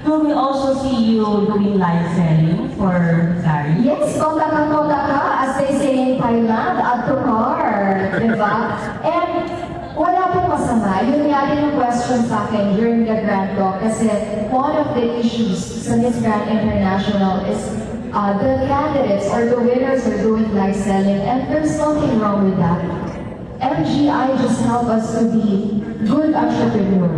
So we also see you doing live selling for saris. Yes, toda ka, as they say in Thailand, add to cart, di ba? And wala pong masama. Yun nga din yung question sa akin during the Grand Talk kasi one of the issues sa Miss Grand International is the candidates or the winners are doing live selling and there's nothing wrong with that. MGI just help us to be good entrepreneur.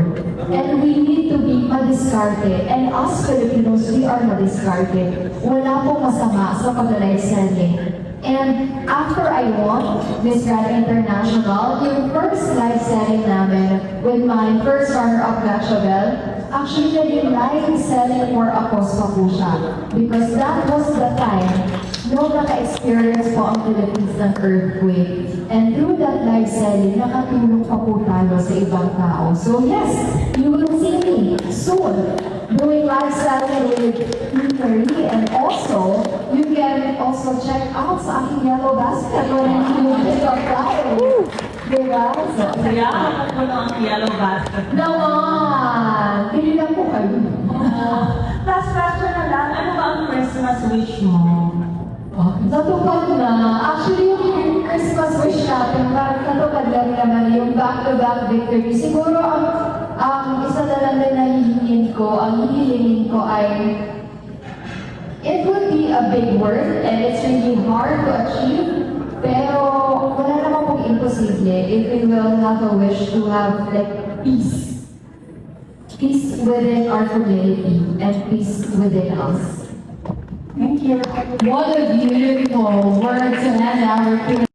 And we need to be madiskarte. And us Filipinos, we are madiskarte. Wala pong masama sa pag-live selling. And after I won Miss Grand International, yung first live selling namin with my first runner-up Gachabel, actually naging live selling for Acosta po siya. Because that was the time no naka-experience po ang Philippines ng earthquake. And through that live selling, nakatulong pa po tayo sa ibang tao. So yes, you will see me soon doing live selling with Hillary. And also, you can also check out sa aking yellow basket when you pick up flowers. Diba? So, Kaya ako na ang yellow basket. naman! Pili lang po kayo. Last question na lang, ano ba ang Christmas wish mo? Natupad na. Actually, yung Christmas wish natin, parang natupad lang naman yung back-to-back victory. Siguro, ang isa na lang din na hihingin ko, ay, it would be a big word and it's really hard to achieve. Pero, wala naman pong imposible if we will have a wish to have like peace. Peace within our community and peace within us. Thank you. What a beautiful word to end our